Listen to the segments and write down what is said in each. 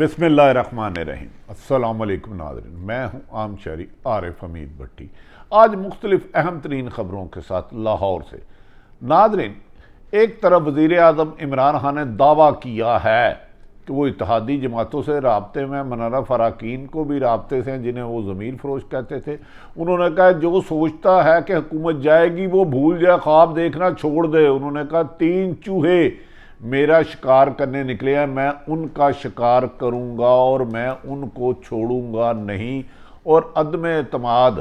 بسم اللہ الرحمن الرحیم۔ السلام علیکم ناظرین، میں ہوں عام شہری عارف حمید بھٹی۔ آج مختلف اہم ترین خبروں کے ساتھ لاہور سے۔ ناظرین، ایک طرف وزیر اعظم عمران خان نے دعویٰ کیا ہے کہ وہ اتحادی جماعتوں سے رابطے میں، منرف اراکین کو بھی رابطے سے ہیں جنہیں وہ ضمیر فروش کہتے تھے۔ انہوں نے کہا جو سوچتا ہے کہ حکومت جائے گی وہ بھول جائے، خواب دیکھنا چھوڑ دے۔ انہوں نے کہا 3 چوہے میرا شکار کرنے نکلے ہیں، میں ان کا شکار کروں گا اور میں ان کو چھوڑوں گا نہیں، اور عدم اعتماد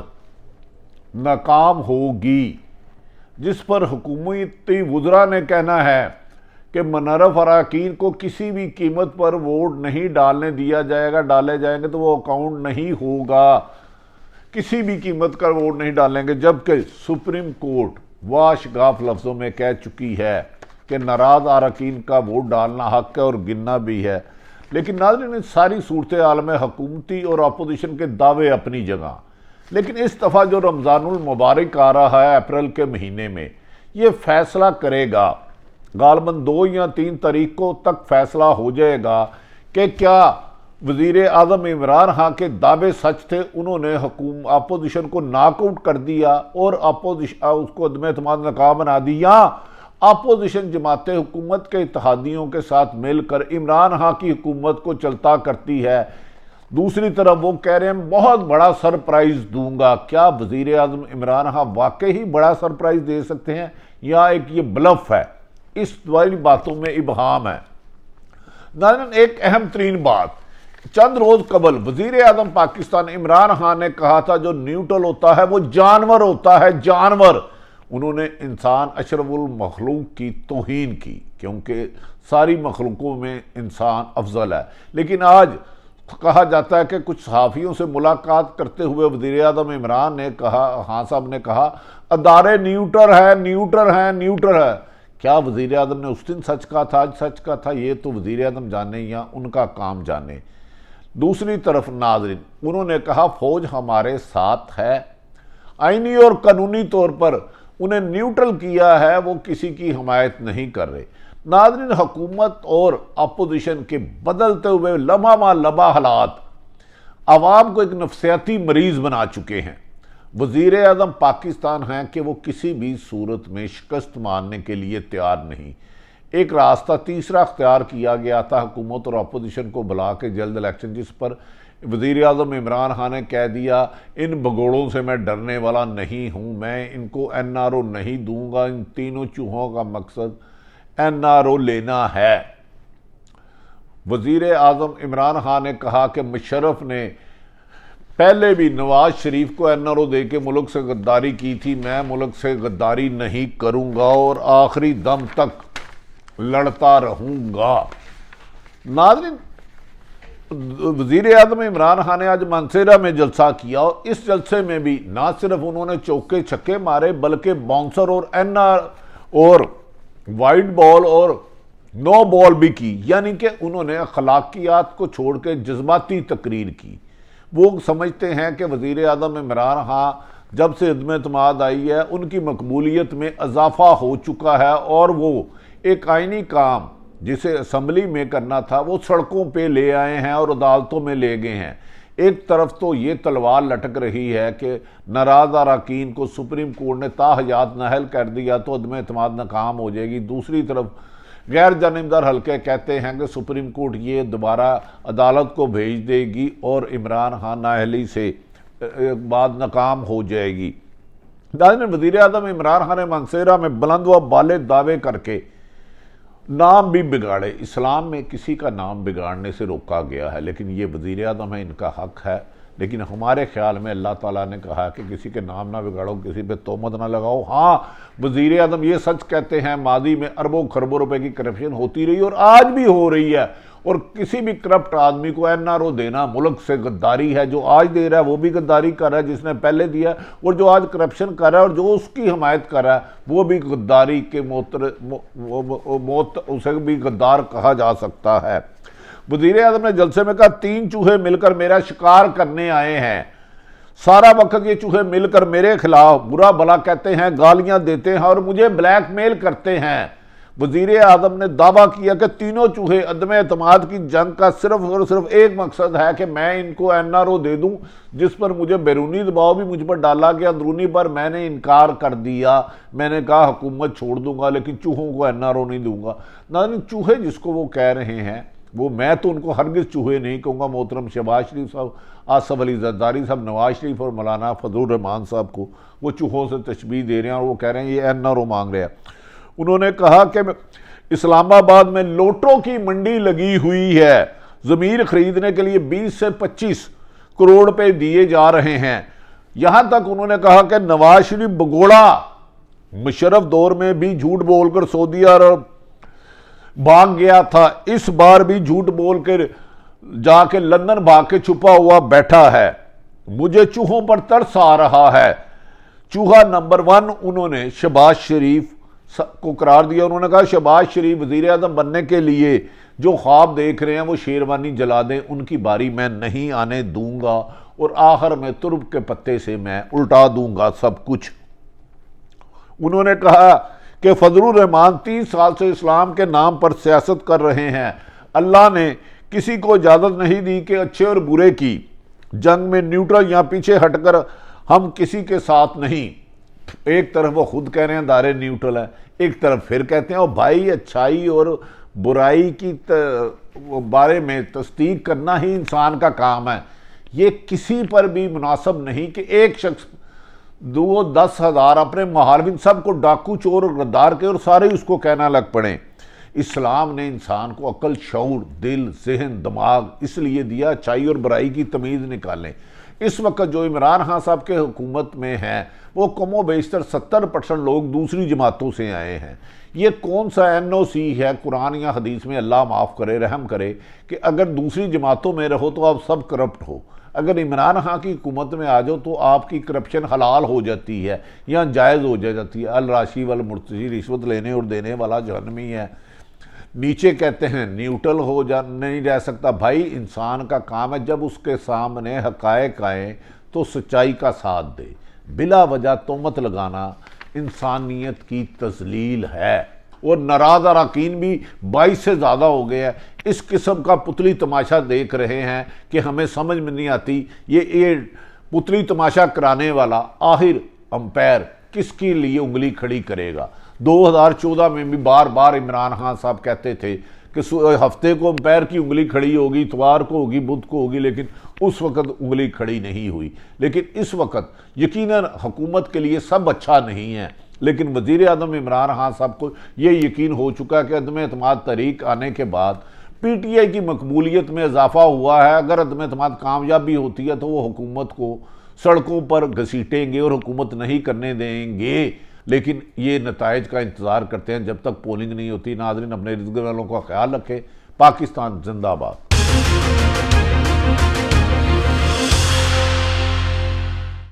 ناکام ہوگی، جس پر حکومتی وزراء نے کہنا ہے کہ منرف اراکین کو کسی بھی قیمت پر ووٹ نہیں ڈالنے دیا جائے گا، ڈالے جائیں گے تو وہ اکاؤنٹ نہیں ہوگا، کسی بھی قیمت کا ووٹ نہیں ڈالیں گے، جبکہ سپریم کورٹ واشگاف لفظوں میں کہہ چکی ہے کہ ناراض اراکین کا ووٹ ڈالنا حق ہے اور گننا بھی ہے۔ لیکن ناظرین، اس ساری صورتحال میں حکومتی اور اپوزیشن کے دعوے اپنی جگہ، لیکن اس دفعہ جو رمضان المبارک آ رہا ہے اپریل کے مہینے میں، یہ فیصلہ کرے گا، غالباً 2 یا 3 تاریخوں تک فیصلہ ہو جائے گا کہ کیا وزیر اعظم عمران خان کے دعوے سچ تھے، انہوں نے اپوزیشن کو ناک آؤٹ کر دیا اور اس کو عدم اعتماد ناکام بنا دیا، اپوزیشن جماعتیں حکومت کے اتحادیوں کے ساتھ مل کر عمران خان کی حکومت کو چلتا کرتی ہے۔ دوسری طرف وہ کہہ رہے ہیں بہت بڑا سرپرائز دوں گا۔ کیا وزیر اعظم عمران خان واقعی بڑا سرپرائز دے سکتے ہیں یا ایک یہ بلف ہے؟ اس والی باتوں میں ابہام ہے۔ ناظرین، ایک اہم ترین بات، چند روز قبل وزیر اعظم پاکستان عمران خان نے کہا تھا جو نیوٹرل ہوتا ہے وہ جانور ہوتا ہے، جانور۔ انہوں نے انسان اشرف المخلوق کی توہین کی، کیونکہ ساری مخلوقوں میں انسان افضل ہے۔ لیکن آج کہا جاتا ہے کہ کچھ صحافیوں سے ملاقات کرتے ہوئے وزیر اعظم عمران نے کہا، خان صاحب نے کہا ادارے نیوٹرل ہے۔ کیا وزیر اعظم نے اس دن سچ کہا تھا، آج سچ کہا تھا؟ یہ تو وزیر اعظم جانے یا ان کا کام جانے۔ دوسری طرف ناظرین، انہوں نے کہا فوج ہمارے ساتھ ہے، آئینی اور قانونی طور پر انہیں نیوٹرل کیا ہے، وہ کسی کی حمایت نہیں کر رہے۔ ناظرین، حکومت اور اپوزیشن کے بدلتے ہوئے لمحہ مع لمحہ حالات عوام کو ایک نفسیاتی مریض بنا چکے ہیں۔ وزیر اعظم پاکستان ہیں کہ وہ کسی بھی صورت میں شکست ماننے کے لیے تیار نہیں۔ ایک راستہ تیسرا اختیار کیا گیا تھا حکومت اور اپوزیشن کو بلا کے جلد الیکشن، جس پر وزیر اعظم عمران خان نے کہہ دیا ان بگوڑوں سے میں ڈرنے والا نہیں ہوں، میں ان کو NRO نہیں دوں گا، ان تینوں چوہوں کا مقصد NRO لینا ہے۔ وزیر اعظم عمران خان نے کہا کہ مشرف نے پہلے بھی نواز شریف کو NRO دے کے ملک سے غداری کی تھی، میں ملک سے غداری نہیں کروں گا اور آخری دم تک لڑتا رہوں گا۔ ناظرین، وزیر اعظم عمران خان نے آج مانسہرہ میں جلسہ کیا اور اس جلسے میں بھی نہ صرف انہوں نے چوکے چھکے مارے بلکہ باؤنسر اور وائٹ بال اور نو بال بھی کی، یعنی کہ انہوں نے اخلاقیات کو چھوڑ کے جذباتی تقریر کی۔ وہ سمجھتے ہیں کہ وزیر اعظم عمران خان جب سے عدم اعتماد آئی ہے ان کی مقبولیت میں اضافہ ہو چکا ہے، اور وہ ایک آئینی کام جسے اسمبلی میں کرنا تھا وہ سڑکوں پہ لے آئے ہیں اور عدالتوں میں لے گئے ہیں۔ ایک طرف تو یہ تلوار لٹک رہی ہے کہ ناراض اراکین کو سپریم کورٹ نے تا حیات نااہل کر دیا تو عدم اعتماد ناکام ہو جائے گی، دوسری طرف غیر جانبدار حلقے کہتے ہیں کہ سپریم کورٹ یہ دوبارہ عدالت کو بھیج دے گی اور عمران خان نااہلی سے بعد ناکام ہو جائے گی۔ وزیر اعظم عمران خان نے مانسہرہ میں بلند و بالے دعوے کر کے نام بھی بگاڑے۔ اسلام میں کسی کا نام بگاڑنے سے روکا گیا ہے، لیکن یہ وزیر اعظم ہے، ان کا حق ہے، لیکن ہمارے خیال میں اللہ تعالیٰ نے کہا کہ کسی کے نام نہ بگاڑو، کسی پہ تہمت نہ لگاؤ۔ ہاں، وزیر اعظم یہ سچ کہتے ہیں ماضی میں اربوں خربوں روپے کی کرپشن ہوتی رہی اور آج بھی ہو رہی ہے، اور کسی بھی کرپٹ آدمی کو NRO دینا ملک سے غداری ہے۔ جو آج دے رہا ہے وہ بھی غداری کر رہا ہے جس نے پہلے دیا، اور جو آج کرپشن کر رہا ہے اور جو اس کی حمایت کر رہا ہے وہ بھی غداری کے اسے بھی غدار کہا جا سکتا ہے۔ وزیر اعظم نے جلسے میں کہا 3 چوہے مل کر میرا شکار کرنے آئے ہیں، سارا وقت یہ چوہے مل کر میرے خلاف برا بھلا کہتے ہیں، گالیاں دیتے ہیں اور مجھے بلیک میل کرتے ہیں۔ وزیر اعظم نے دعویٰ کیا کہ تینوں چوہے عدم اعتماد کی جنگ کا صرف اور صرف ایک مقصد ہے کہ میں ان کو NRO دے دوں، جس پر مجھے بیرونی دباؤ بھی مجھ پر ڈالا گیا، اندرونی پر میں نے انکار کر دیا، میں نے کہا حکومت چھوڑ دوں گا لیکن چوہوں کو NRO نہیں دوں گا۔ ناظرین، چوہے جس کو وہ کہہ رہے ہیں، وہ میں تو ان کو ہرگز چوہے نہیں کہوں گا، محترم شہباز شریف صاحب، آصف علی زرداری صاحب، نواز شریف اور مولانا فضل الرحمان صاحب کو وہ چوہوں سے تشبیہ دے رہے ہیں اور وہ کہہ رہے ہیں یہ NRO مانگ رہے ہیں۔ انہوں نے کہا کہ اسلام آباد میں لوٹوں کی منڈی لگی ہوئی ہے، ضمیر خریدنے کے لیے 20 سے 25 کروڑ روپے دیے جا رہے ہیں۔ یہاں تک انہوں نے کہا کہ نواز شریف بگوڑا مشرف دور میں بھی جھوٹ بول کر سعودی عرب بھاگ گیا تھا، اس بار بھی جھوٹ بول کر جا کے لندن بھاگ کے چھپا ہوا بیٹھا ہے، مجھے چوہوں پر ترس آ رہا ہے۔ چوہا نمبر 1 انہوں نے شہباز شریف کو قرار دیا۔ انہوں نے کہا شہباز شریف وزیر اعظم بننے کے لیے جو خواب دیکھ رہے ہیں وہ شیروانی جلا دیں، ان کی باری میں نہیں آنے دوں گا اور آخر میں ترب کے پتے سے میں الٹا دوں گا سب کچھ۔ انہوں نے کہا کہ فضل الرحمان 30 سال سے اسلام کے نام پر سیاست کر رہے ہیں، اللہ نے کسی کو اجازت نہیں دی کہ اچھے اور برے کی جنگ میں نیوٹرل یا پیچھے ہٹ کر ہم کسی کے ساتھ نہیں۔ ایک طرف وہ خود کہہ رہے ہیں دائرے نیوٹرل ہے، ایک طرف پھر کہتے ہیں بھائی اچھائی اور برائی کی بارے میں تصدیق کرنا ہی انسان کا کام ہے۔ یہ کسی پر بھی مناسب نہیں کہ ایک شخص 10,000 اپنے محاربین سب کو ڈاکو چور اور غدار کے اور سارے اس کو کہنا لگ پڑیں۔ اسلام نے انسان کو عقل، شعور، دل، ذہن، دماغ اس لیے دیا اچھائی اور برائی کی تمیز نکالیں۔ اس وقت جو عمران خان صاحب کے حکومت میں ہیں وہ کم و بیشتر 70% لوگ دوسری جماعتوں سے آئے ہیں۔ یہ کون سا NOC ہے قرآن یا حدیث میں، اللہ معاف کرے رحم کرے، کہ اگر دوسری جماعتوں میں رہو تو آپ سب کرپٹ ہو، اگر عمران خان کی حکومت میں آ جاؤ تو آپ کی کرپشن حلال ہو جاتی ہے یا جائز ہو جاتی ہے۔ الراشی والمرتشی، رشوت لینے اور دینے والا جہنمی ہے۔ نیچے کہتے ہیں نیوٹرل ہو نہیں رہ سکتا۔ بھائی انسان کا کام ہے جب اس کے سامنے حقائق آئیں تو سچائی کا ساتھ دے، بلا وجہ تہمت لگانا انسانیت کی تذلیل ہے۔ اور ناراض اراکین بھی 22 سے زیادہ ہو گئے ہیں، اس قسم کا پتلی تماشا دیکھ رہے ہیں کہ ہمیں سمجھ میں نہیں آتی یہ پتلی تماشا کرانے والا آخر امپائر کس کے لیے انگلی کھڑی کرے گا۔ 2014 میں بھی بار بار عمران خان صاحب کہتے تھے کہ ہفتے کو امپائر کی انگلی کھڑی ہوگی، اتوار کو ہوگی، بدھ کو ہوگی، لیکن اس وقت انگلی کھڑی نہیں ہوئی۔ لیکن اس وقت یقیناً حکومت کے لیے سب اچھا نہیں ہے، لیکن وزیر اعظم عمران خان صاحب کو یہ یقین ہو چکا ہے کہ عدم اعتماد تحریک آنے کے بعد PTI کی مقبولیت میں اضافہ ہوا ہے۔ اگر عدم اعتماد کامیاب بھی ہوتی ہے تو وہ حکومت کو سڑکوں پر گھسیٹیں گے اور حکومت نہیں کرنے دیں گے، لیکن یہ نتائج کا انتظار کرتے ہیں جب تک پولنگ نہیں ہوتی۔ ناظرین اپنے ارد گرد والوں کا خیال رکھیں۔ پاکستان زندہ باد۔